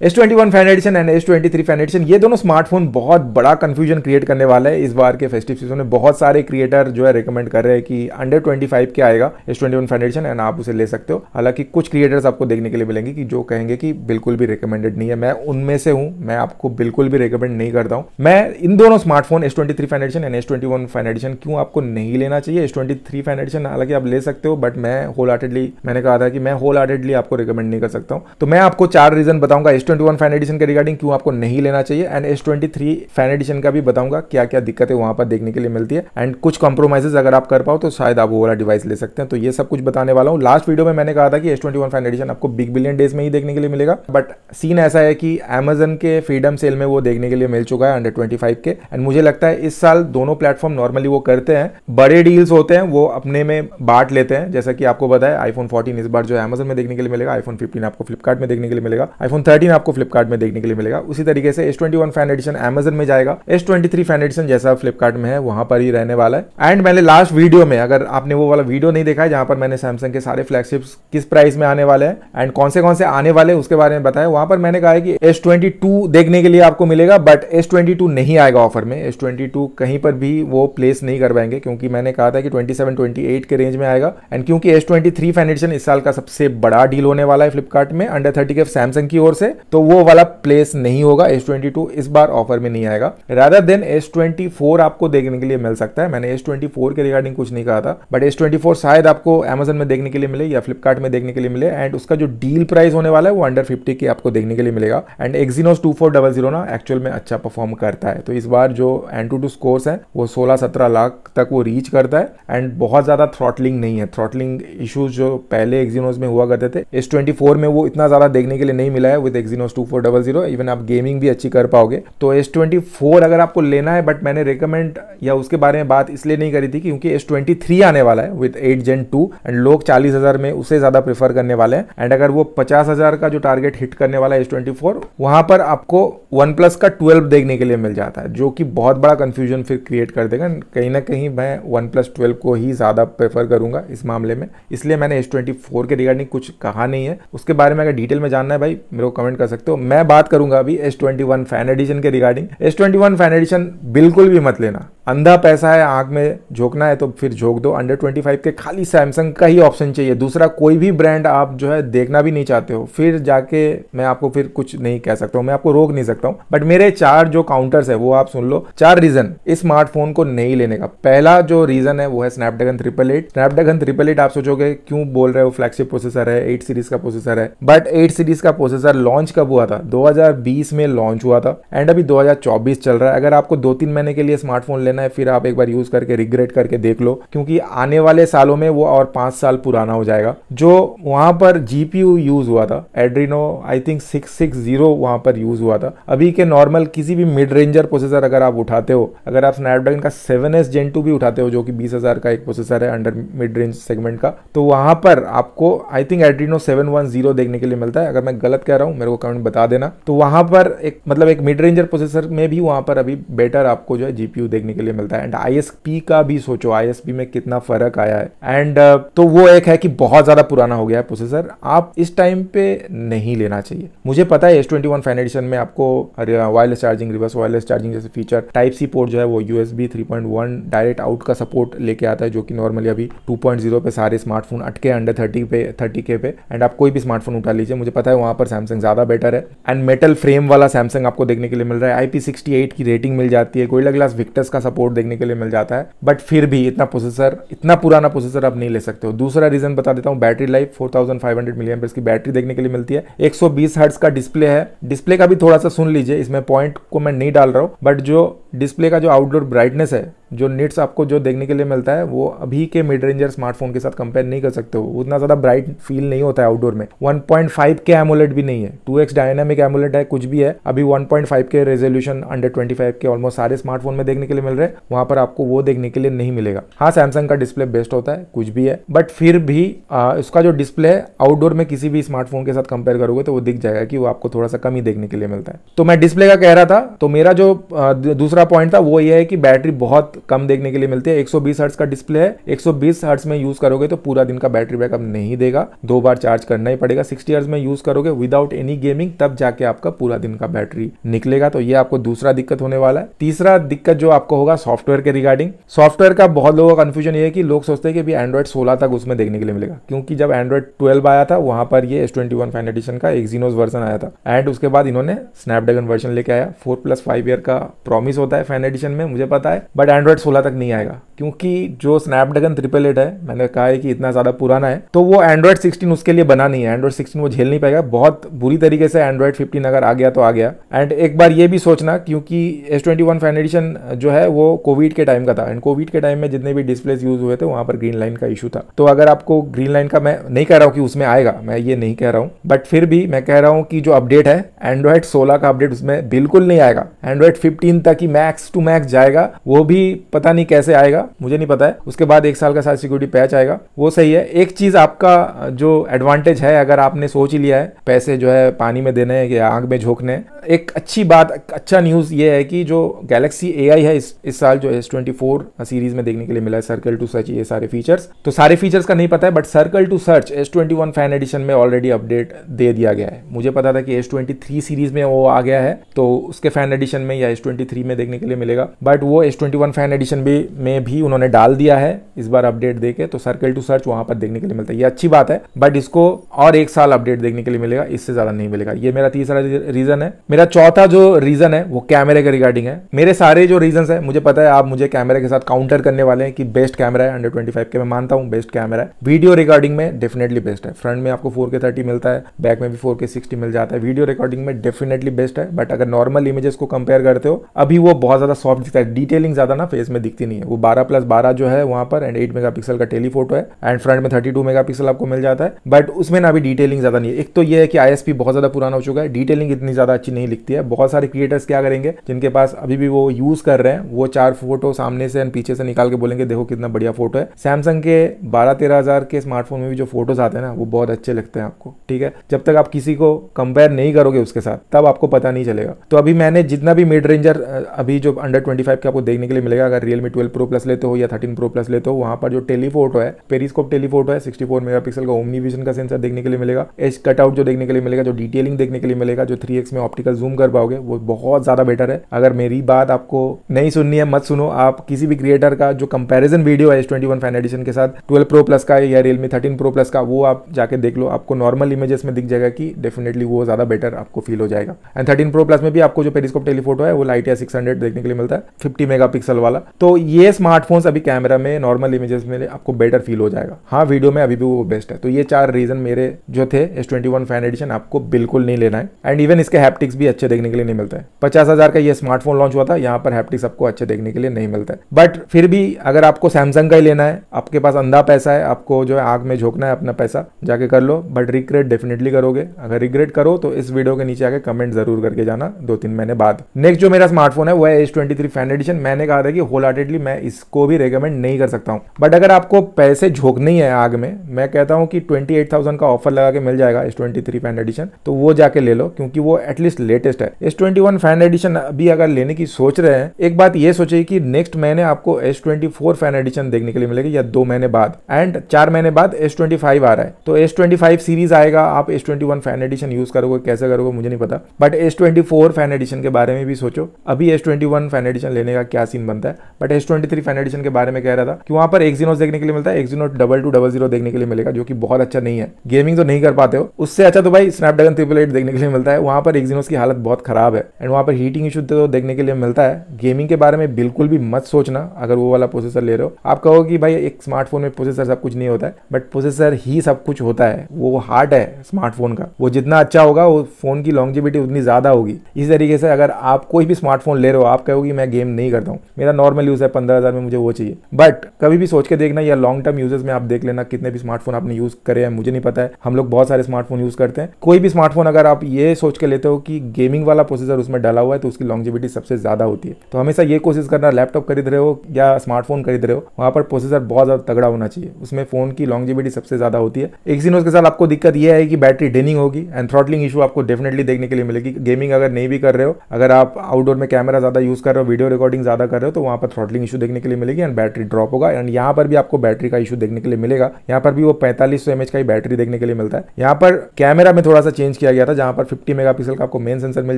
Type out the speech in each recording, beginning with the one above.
S21 fan addition and S23 fan addition, ये दोनों smartphone बहुत बड़ा कंफ्यूजन क्रिएट करने वाला है इस बार के फेस्टिव सीजन में। बहुत सारे क्रिएटर जो है रिकमेंड कर रहे हैं कि अंडर 25 के आएगा S21 फैन एडिशन एंड आप उसे ले सकते हो। हालांकि कुछ क्रिएटर्स आपको देखने के लिए मिलेंगे कि जो कहेंगे कि बिल्कुल भी रिकमेंडेड नहीं है। मैं उनमें से हूं, मैं आपको बिल्कुल भी रिकमेंड नहीं करता हूं। मैं इन दोनों smartphone S23 fan addition and S21 fan addition क्यों आपको नहीं लेना चाहिए। S23 फैन एडिशन हालांकि आप ले सकते हो, बट मैंने कहा था कि मैं होल हार्टेडली आपको रिकमेंड नहीं कर सकता हूं। तो मैं आपको 4 रीजन बताऊंगा S21 फैन एडिशन के रिगार्डिंग क्यों आपको नहीं लेना चाहिए, एंड S23 फैन एडिशन का भी बताऊंगा क्या क्या दिक्कतें वहां पर देखने के लिए मिलती है, एंड कुछ कॉम्प्रोमाइजेस अगर आप कर पाओ तो शायद आप वो वाला डिवाइस ले सकते हैं। तो ये सब कुछ बताने वाला हूं। लास्ट वीडियो में मैंने कहा था कि S21 फैन एडिशन आपको बिग बिलियन डेज में ही देखने के लिए मिलेगा, बट सीन ऐसा है कि Amazon के फ्रीडम सेल में वो देखने के लिए मिल चुका है अंडर 25 के। एंड मुझे लगता है इस साल दोनों प्लेटफॉर्म नॉर्मली वो करते हैं, बड़े डील्स होते हैं वो अपने में बांट लेते हैं। जैसा कि आपको पता है iPhone 14 इस बार जो Amazon में देखने के लिए मिलेगा, iPhone 15 आपको फ्लिपकार्ट में देखने के लिए मिलेगा, iPhone 13 आपको फ्लिपकार्ट में देखने के लिए मिलेगा। उसी तरीके से S21 फैन एडिशन Amazon में जाएगा, S23 फैन एडिशन जैसा फ्लिपकार्ट में है वहां पर ही रहने वाला है। एंड मैंने लास्ट वीडियो में, अगर आपने वो वाला वीडियो नहीं देखा है जहां पर मैंने सैमसंग के सारे फ्लैगशिप्स किस प्राइस में आने वाले हैं एंड कौन से आने वाले उसके बारे में बताया, वहां पर मैंने कहा है कि S22 देखने के लिए आपको मिलेगा, बट S22 नहीं आएगा ऑफर में। S22 कहीं पर भी वो प्लेस नहीं कर पाएंगे, क्योंकि मैंने कहा था कि 27-28 के रेंज में आएगा। एंड क्योंकि S23 फैन एडिशन इस साल का सबसे बड़ा डील होने वाला है फ्लिपकार्ट में अंडर 30 के सैमसंग की ओर से, तो वो वाला प्लेस नहीं होगा। S22 इस बार ऑफर में नहीं आएगा। रादर देन S24 आपको देखने के लिए मिल सकता है। मैंने S24 के रिगार्डिंग कुछ नहीं कहा था, बट S24 शायद आपको Amazon में देखने के लिए मिले या फ्लिपकार्ट में देखने के लिए मिले, एंड उसका जो डील प्राइस होने वाला है वो अंडर 50 के आपको देखने के लिए मिलेगा। एंड Exynos 2400 ना एक्चुअल में अच्छा परफॉर्म करता है, तो इस बार जो Antutu स्कोर्स है वो 16-17 लाख तक वो रीच करता है, एंड बहुत ज्यादा थ्रॉटलिंग नहीं है। थ्रॉटलिंग इश्यूज जो पहले Exynos में हुआ करते थे, S24 में वो इतना ज्यादा देखने के लिए नहीं मिला है विद Exynos 2400। इवन आप गेमिंग भी अच्छी कर पाओगे। तो S24 अगर आपको लेना है, बट मैंने रिकमेंड या उसके बारे में बात इसलिए नहीं करी थी क्योंकि S23 आने वाला है विद 8 Gen 2 एंड लोग 40,000 में उसे ज्यादा प्रेफर करने वाले हैं। एंड अगर वो 50,000 का जो टारगेट हिट करने वाला है S24, वहां पर आपको OnePlus का 12 देखने के लिए मिल जाता है, जो कि बहुत बड़ा कंफ्यूजन फिर क्रिएट कर देगा। कहीं ना कहीं मैं OnePlus 12 को ही ज्यादा प्रेफर करूंगा इस मामले में, इसलिए मैंने S24 के रिगार्डिंग कुछ कहा नहीं है। उसके बारे में अगर डिटेल में जानना है भाई मेरे को कमेंट कर सकते हो। मैं बात करूंगा अभी S21 फैन एडिशन के रिगार्डिंग। S21 फैन एडिशन बिल्कुल भी मत लेना, अंधा पैसा है, आंख में झोंकना है तो फिर झोंक दो। अंडर 25 के खाली सैमसंग का ही ऑप्शन चाहिए, दूसरा कोई भी ब्रांड आप जो है देखना भी नहीं चाहते हो, फिर जाके मैं आपको फिर कुछ नहीं कह सकता हूं, मैं आपको रोक नहीं सकता हूं। बट मेरे 4 जो काउंटर्स है वो आप सुन लो, 4 रीजन इस स्मार्टफोन को नहीं लेने का। पहला जो रीजन है वो है स्नैपड्रैगन 888। स्नैपड्रैगन 888 आप सोचोगे क्यों बोल रहे हो, फ्लैगशिप प्रोसेसर है, 8 सीरीज का प्रोसेसर है, बट 8 सीरीज का प्रोसेसर लॉन्च कब हुआ था? 2020 में लॉन्च हुआ था एंड अभी 2024 चल रहा है। अगर आपको 2-3 महीने के लिए स्मार्टफोन लेना है, फिर आप एक बार यूज करके रिग्रेट करके देख लो, क्योंकि आने वाले सालों में वो और 5 साल पुराना हो जाएगा। जो वहां पर जीपीयू यूज हुआ था, एड्रीनो आई थिंक 660 वहां पर यूज हुआ था। अभी के नॉर्मल किसी भी मिड रेंजर प्रोसेसर अगर आप उठाते हो, अगर आप स्नैपड्रैगन का 7S Gen 2 भी उठाते हो जो कि 20,000 का एक प्रोसेसर है अंडर मिड रेंज सेगमेंट का, तो वहां पर आपको आई थिंक एड्रीनो 710 देखने के लिए मिलता है। अगर मैं गलत कह रहा हूं मेरे को कमेंट बता देना। तो वहां पर एक मतलब एक मिड रेंजर प्रोसेसर में भी वहां पर अभी बेटर आपको जो है जीपीयू देखने के लिए मिलता है। एंड ISP का भी सोचो, ISP में कितना फर्क आया है। एंड तो वो एक है कि बहुत ज्यादा पुराना हो गया है प्रोसेसर, आप इस टाइम पे नहीं लेना चाहिए। मुझे पता है S21 फैन एडिशन में आपको wireless charging, reverse wireless charging जैसे फीचर, टाइप सी पोर्ट जो है वो USB 3.1 डायरेक्ट आउट का सपोर्ट लेके आता है, जो कि नॉर्मली अभी 2.0 पे सारे स्मार्टफोन अटके अंडर 30K पे। एंड आप कोई भी स्मार्टफोन उठा लीजिए, मुझे पता है वहां पर सैमसंग ज्यादा बेटर है। एंड मेटल फ्रेम वाला सैमसंग आपको देखने के लिए मिल रहा है, IP68 की रेटिंग मिल जाती है, गोरिल्ला ग्लास विक्टस का सपोर्ट देखने के लिए मिल जाता है, बट फिर भी इतना पुराना प्रोसेसर आप नहीं ले सकते हो। दूसरा रीजन बता देता हूँ, बैटरी लाइफ 4500 mAh की बैटरी देखने के लिए मिलती है। 120 हर्ट्ज का डिस्प्ले है। डिस्प्ले का भी थोड़ा सा सुन लीजिए, इसमें पॉइंट को मैं नहीं डाल रहा हूँ, बट जो डिस्प्ले का जो आउटडोर ब्राइटनेस है, जो निट्स आपको जो देखने के लिए मिलता है, वो अभी के मिड रेंजर स्मार्टफोन के साथ कंपेयर नहीं कर सकते हो। उतना ज्यादा ब्राइट फील नहीं होता है आउटडोर में। 1.5 के एमोलेड भी नहीं है, 2x डायनामिक एमोलेड है, कुछ भी है। अभी 1.5 के रेजोल्यूशन अंडर 25 के ऑलमोस्ट सारे स्मार्टफोन में देखने के लिए मिल रहे हैं, वहां पर आपको वो देखने के लिए नहीं मिलेगा। हाँ, सैमसंग का डिस्प्ले बेस्ट होता है, कुछ भी है, बट फिर भी इसका जो डिस्प्ले है आउटडोर में किसी भी स्मार्टफोन के साथ कंपेयर करोगे तो वो दिख जाएगा कि वो आपको थोड़ा सा कम ही देखने के लिए मिलता है। तो मैं डिस्प्ले का कह रहा था। तो मेरा जो दूसरा पॉइंट था वो ये है कि बैटरी बहुत कम देखने के लिए मिलती है। 120 हर्ट्ज का डिस्प्ले है, 120 हर्ट्ज में यूज करोगे तो पूरा दिन का बैटरी बैकअप नहीं देगा, 2 बार चार्ज करना ही पड़ेगा। 60 हर्ट्ज में यूज करोगे विदाउट एनी गेमिंग तब जाके आपका पूरा दिन का बैटरी निकलेगा। तो ये आपको दूसरा दिक्कत होने वाला है। तीसरा दिक्कत जो आपको होगा सॉफ्टवेयर के रिगार्डिंग। सॉफ्टवेयर का बहुत लोगों का कंफ्यूजन ये है कि लोग सोचते हैं कि भी एंड्रॉइड 16 तक उसमें देखने के लिए मिलेगा, क्योंकि जब एंड्रॉइड 12 आया था वहां पर ये S21 फाइन एडिशन का एक्सिनोस वर्जन आया था एंड उसके बाद इन्होंने स्नैपड्रैगन वर्जन लेके आया। 4+5 ईयर का प्रॉमिस होता है फाइन एडिशन में, मुझे पता है, बट एंड्रॉइड 16 तक नहीं आएगा क्योंकि जो स्नैपड्रैगन 888 है, मैंने कहा है कि इतना ज्यादा पुराना है, तो वो एंड्रॉइड 16 उसके लिए बना नहीं है। एंड्रॉइड 16 वो झेल नहीं पाएगा, बहुत बुरी तरीके से एंड्रॉइड 15 अगर आ गया तो आ गया। एंड एक बार ये भी सोचना, क्योंकि S21 फाइन एडिशन जो है वो कोविड के टाइम का था एंड कोविड के टाइम में जितने भी डिस्प्लेस यूज हुए थे वहां पर ग्रीन लाइन का इशू था। तो अगर आपको ग्रीन लाइन का, मैं नहीं कह रहा हूं कि उसमें आएगा, मैं ये नहीं कह रहा हूं, बट फिर भी मैं कह रहा हूं कि जो अपडेट है एंड्रॉइड 16 का अपडेट उसमें बिल्कुल नहीं आएगा। एंड्रॉइड 15 तक ही मैक्स टू मैक्स जाएगा, वो भी पता नहीं कैसे आएगा, मुझे नहीं पता है। उसके बाद 1 साल का साथ सिक्योरिटी पैच आएगा, वो सही है। एक चीज आपका जो एडवांटेज है, अगर आपने सोच ही लिया है पैसे जो है पानी में देने हैं या आग में झोंकने, एक अच्छी बात, अच्छा न्यूज ये है कि जो गैलेक्सी AI है इस साल जो S24 सीरीज में देखने के लिए मिला है, सर्कल टू सर्च, ये सारे फीचर्स, तो सारे फीचर्स का नहीं पता है, but circle to search S21 fan edition में ऑलरेडी अपडेट दे दिया गया है। मुझे पता था कि S23 सीरीज में वो आ गया है तो उसके फैन एडिशन में या S23 में देखने के लिए मिलेगा, बट वो S21 फैन एडिशन में भी उन्होंने डाल दिया है इस बार अपडेट देके, तो सर्कल टू सर्च वहां पर देखने के लिए मिलता है, ये अच्छी बात है। बट इसको और 1 साल अपडेट देखने के लिए मिलेगा, इससे ज्यादा नहीं मिलेगा। ये मेरा तीसरा रीजन है। मेरा चौथा जो रीजन है वो कैमरे के रिगार्डिंग है। मेरे सारे जो रीजन है, मुझे पता है आप मुझे कैमरे के साथ काउंटर करने वाले हैं कि बेस्ट कैमरा है अंडर 25 के, मैं मानता हूं बेस्ट कैमरा है। वीडियो रिकॉर्डिंग में डेफिनेटली बेस्ट है। फ्रंट में आपको 4K 30 मिलता है, बैक में भी 4K 60 मिल जाता है। वीडियो रिकॉर्डिंग में डेफिनेटली बेस्ट है, बट अगर नॉर्मल इमेजेस को कंपेयर करते हो अभी वो बहुत ज्यादा सॉफ्ट दिखता है, डिटेलिंग ज्यादा ना फेस में दिखती नहीं है। वो 12+12 जो है वहां पर एंड 8 मेगापिक्सल का टेलीफोटो है एंड फ्रंट में 32 मेगापिक्सल आपको मिल जाता है, बट उसमें ना भी डिटेलिंग ज्यादा नहीं है। एक तो ये है कि ISP बहुत ज्यादा पुराना हो चुका है, डिटेलिंग इतनी ज्यादा अच्छी नहीं लिखती है। बहुत सारे क्रिएटर्स क्या करेंगे जिनके पास अभी भी वो यूज कर रहे हैं, वो 4 फोटो सामने से एंड पीछे से निकाल के बोलेंगे देखो कितना बढ़िया फोटो है। सैमसंग के 12-13 हजार के स्मार्टफोन में भी जो फोटोज आते हैं ना वो बहुत अच्छे लगते हैं आपको, ठीक है। जब तक आप किसी को कंपेयर नहीं करोगे उसके साथ तब आपको पता नहीं चलेगा। तो अभी मैंने जितना भी मिड रेंजर अभी जो अंडर 25 के आपको देखने के लिए मिलेगा, अगर Realme 12 Pro Plus लेते हो या 13 Pro Plus लेते हो, वहां पर जो टेलीफोटो है, पेरिस्कोप टेलीफोटो है, 64 मेगापिक्सल का ओमनी विजन का सेंसर देखने के लिए मिलेगा, एज कटआउट जो देखने के लिए मिलेगा, जो डिटेलिंग देखने के लिए मिलेगा, जो 3x में ऑप्टिकल जूम कर पाओगे वो बहुत ज्यादा बेटर है। अगर मेरी बात आपको नहीं सुननी है मत सुनो, आप किसी भी क्रिएटर का जो कंपैरिजन वीडियो है S21 फैन एडिशन के साथ 12 Pro Plus का या Realme 13 Pro Plus का, वो आप जाके देख लो, आपको नॉर्मल इमेजेस में दिख जाएगा कि डेफिनेटली वो ज्यादा बेटर आपको फील हो जाएगा। एंड 13 Pro Plus में भी आपको जो पेरिस्कोप टेलीफोटो है वो लाइटिया 600 देखने के लिए मिलता है, 50 मेगापिक्सल वाला। तो ये स्मार्टफोन्स अभी कैमरा में नॉर्मल इमेजेस में आपको बेटर फील हो जाएगा। हाँ, वीडियो में अभी भी वो बेस्ट है। तो ये 4 रीजन मेरे जो थे S21 फैन एडिशन आपको बिल्कुल नहीं लेना है। एंड इवन इसके हैप्टिक्स भी अच्छे देखने के लिए नहीं मिलता है। 50,000 का ये स्मार्टफोन लॉन्च हुआ था, यहाँ पर हैप्टिक्स आपको अच्छे देखने के लिए नहीं मिलता है। बट फिर भी अगर आपको सैमसंग का ही लेना है, आपके पास अंधा पैसा है, आपको जो है आग में झोंकना है अपना पैसा, जाके कर लो, बट रिग्रेट डेफिनेटली करोगे। अगर रिग्रेट करो तो इस वीडियो के नीचे आके कमेंट जरूर करके जाना 2-3 महीने बाद। नेक्स्ट जो मेरा स्मार्टफोन है वो है S23 फैन एडिशन। मैंने कहा था कि होल हार्टेडली मैं इसको भी रेकमेंड नहीं कर सकता हूँ, बट अगर आपको पैसे झोंकने ही है आग में, मैं कहता हूँ कि 28,000 का ऑफर लगा के मिल जाएगा S23 फैन एडिशन, तो वो जाके ले लो क्योंकि वो एटलीस्ट लेटेस्ट है। S21 फैन एडिशन अभी अगर लेने की सोच रहे हैं, एक बात ये सोचिए कि नेक्स्ट महीने आपको S24 फैन एडिशन देखने के लिए मिलेगी या 2 महीने बाद, एंड 4 महीने बाद S25 आ रहा है। तो S25 सीरीज आएगा, आप S21 फैन एडिशन यूज करोगे, कैसे करोगे मुझे नहीं पता, बट S24 फैन एडिशन के बारे में भी सोचो। अभी S21 फैन एडिशन लेने का क्या सीन बनता है, बट S23 फैन एडिशन के बारे में कह रहा था कि वहां पर Exynos देखने के लिए मिलता है, Exynos 2200 देखने के लिए मिलेगा, जो कि बहुत अच्छा नहीं है। गेमिंग तो नहीं कर पाते हो, उससे अच्छा तो भाई स्नैपड्रैगन 888 देखने के लिए मिलता है। वहां पर Exynos की हालत बहुत खराब है एंड वहां पर हीटिंग इशू तो देखने के लिए मिलता है। गेमिंग के बारे में बिल्कुल भी मत सोचना अगर वो वाला प्रोसेसर ले रहे हो। आप कहोगे कि भाई एक स्मार्टफोन में प्रोसेसर सब कुछ नहीं होता है, बट प्रोसेसर ही सब कुछ होता है। वो हार्ट है स्मार्टफोन का, वो जितना अच्छा होगा वो फोन की लॉन्जिविटी उतनी ज्यादा होगी। इस तरीके से अगर आप कोई भी स्मार्टफोन ले रहे हो, आप कहोगे मैं गेम नहीं करता हूँ, मेरा नॉर्मल यूज है 15,000 में, मुझे वो चाहिए, बट कभी भी सोच के देखना, या लॉन्ग टर्म यूजेस में आप देख लेना कितने भी स्मार्टफोन आपने यूज करे हैं, मुझे नहीं पता है, हम लोग बहुत सारे स्मार्टफोन यूज करते हैं। कोई भी स्मार्टफोन अगर आप ये सोच के लेते हो कि गेमिंग वाला प्रोसेसर उसमें डाला हुआ है तो उसकी लॉन्जिविटी सबसे ज्यादा होती है। तो हमेशा ये कोशिश करना, लैपटॉप खरीद रहे हो या स्मार्टफोन खरीद रहे हो, वहां पर प्रोसेसर बहुत ज्यादा तगड़ा होना चाहिए, उसमें फोन की लॉन्जिविटी सबसे ज्यादा होती है। Exynos के साथ आपको दिक्कत यह है कि बैटरी ड्रेनिंग होगी एंड थ्रॉटलिंग इशू आपको डेफिनेटली देखने के लिए मिलेगी। गेमिंग अगर नहीं भी कर रहे हो, अगर आप आउटडोर में कैमरा ज़्यादा यूज़ कर रहे हो, वीडियो रिकॉर्डिंग ज़्यादा कर रहे हो, तो वहाँ पर थ्रॉटलिंग इशू देखने के लिए मिलेगी एंड बैटरी ड्रॉप होगा। एंड यहाँ पर भी आपको बैटरी का इशू देखने के लिए मिलेगा। यहाँ पर भी वो 4500 mAh का ही बैटरी देखने के लिए मिलता है। यहाँ पर कैमरा में थोड़ा सा चेंज किया गया था, जहाँ पर 50 मेगापिक्सल का आपको मेन सेंसर मिल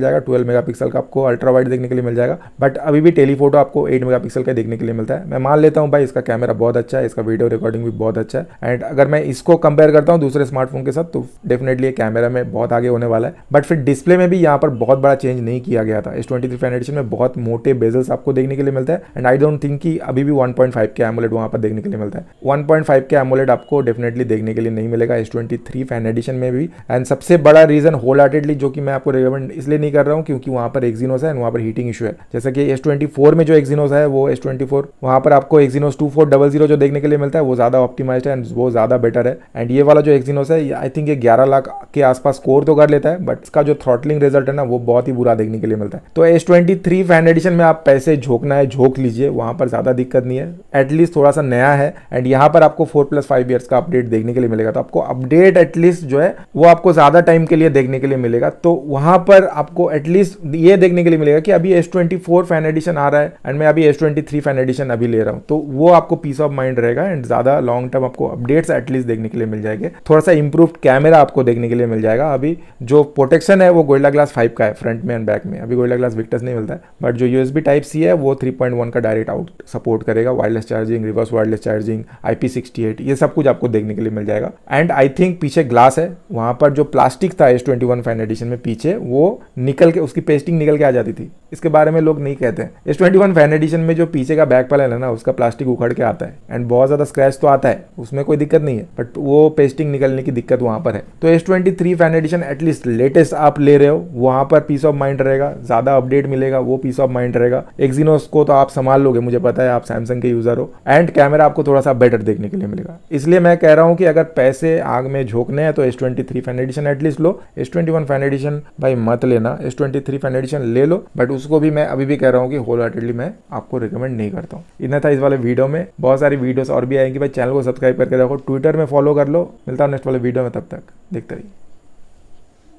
जाएगा, 12 मेगापिक्सल का आपको अल्ट्रा वाइड देखने के लिए मिल जाएगा, बट अभी भी टेलीफोटो आपको 8 मेगापिक्सल का देखने के लिए मिलता है। मैं मान लेता हूँ भाई इसका कैमरा बहुत अच्छा है, इसका वीडियो रिकॉर्डिंग भी बहुत अच्छा है। एंड अगर मैं इसको कंपेयर करता हूँ दूसरे स्मार्टफोन के साथ, तो डेफिनेटली कैमरा में बहुत आगे होने वाला है। बट फिर डिस्प्ले में भी यहाँ पर बहुत बड़ा चेंज नहीं किया गया था। S23 Fan एडिशन में बहुत मोटे बेजल्स आपको देखने के लिए मिलता है एंड आई डोंट थिंक कि अभी भी 1.5 के एमोलेड वहाँ पर देखने के लिए मिलता है। 1.5 के एमोलेड आपको डेफिनेटली देखने के लिए नहीं मिलेगा S23 Fan एडिशन में भी। एंड सबसे बड़ा रीजन होल हार्टेडली जो कि मैं आपको रिकमेंड इसलिए नहीं कर रहा हूँ क्योंकि वहाँ पर एक्सिनोस है एंड वहाँ पर हीटिंग इशू है। जैसे कि S24 में जो एक्सिनोस है वो S24 वहाँ पर आपको एक्सिनोस 2400 जो देखने के लिए मिलता है वो ज़्यादा ऑप्टिमाइज्ड है एंड वो ज़्यादा बेटर है। एंड ये वाला जो एक्सिनोस है आई थिंक ये 11 लाख के आसपास स्कोर तो कर लेता है, बट इसका जो थ्रॉटलिंग रिजल्ट है ना वो बहुत ही बुरा देखने के लिए मिलता है। तो S23 Fan एडिशन में आप पैसे झोंकना है झोंक लीजिए, वहाँ पर ज़्यादा दिक्कत नहीं है, एटलीस्ट थोड़ा सा नया है। एंड यहाँ पर आपको 4+5 ईयर्स का अपडेट देखने के लिए मिलेगा, तो आपको अपडेट एटलीस्ट जो है वो आपको ज़्यादा टाइम के लिए देखने के लिए मिलेगा। तो वहाँ पर आपको एटलीस्ट ये देखने के लिए मिलेगा कि अभी S24 Fan एडिशन आ रहा है एंड मैं अभी S23 Fan एडिशन अभी ले रहा हूँ, तो वो आपको पीस ऑफ माइंड रहेगा एंड ज़्यादा लॉन्ग टर्म आपको अपडेट्स एटलीस्ट देखने के लिए मिल जाएंगे। थोड़ा सा इंप्रूव्ड कैमरा आपको देखने के लिए मिल जाएगा। अभी जो प्रोटेक्शन है वो Gorilla Glass 5 का है फ्रंट में एंड बैक में, अभी Gorilla Glass Victus नहीं मिलता है, बट जो USB Type-C है वो 3.1 का डायरेक्ट आउट सपोर्ट करेगा, wireless charging, reverse wireless charging, IP68, ये सब कुछ आपको देखने के लिए मिल जाएगा। एंड आई थिंक पीछे ग्लास है, वहाँ पर जो प्लास्टिक था S21 Fan एडिशन में पीछे वो निकल के उसकी पेस्टिंग निकल के आ जाती थी, इसके बारे में लोग नहीं कहते हैं। S21 Fan एडिशन में जो पीछे का बैक पैनल है ना उसका प्लास्टिक उखड़ के आता है एंड बहुत ज़्यादा स्क्रैच तो आता है, उसमें कोई दिक्कत नहीं है, बट वो पेस्टिंग निकलने की दिक्कत वहाँ पर है। तो S23 Fan addition at least latest आप ले रहे हो, वहाँ पर पीस ऑफ माइंड रहेगा, ज़्यादा अपडेट मिलेगा, वो पीस ऑफ माइंड रहेगा। एक्सिनोस को तो आप संभाल लोगे, मुझे पता है आप सैमसंग के यूज़र हो, एंड कैमरा आपको थोड़ा सा बेटर देखने के लिए मिलेगा। इसलिए मैं कह रहा हूँ कि अगर पैसे आग में झोंकने हैं तो S23 Fan एडिशन एटलीस्ट लो। S21 Fan एडिशन भाई मत लेना, S23 Fan एडिशन ले लो, बट उसको भी मैं अभी भी कह रहा हूँ कि होल हार्टेडली मैं आपको रिकमेंड नहीं करता हूँ। इतना था इस वाले वीडियो में, बहुत सारी वीडियोस और भी आएंगी भाई, चैनल को सब्सक्राइब करके रखो, ट्विटर में फॉलो कर लो। मिलता हूँ नेक्स्ट वाले वीडियो में, तब तक देखते रहिए।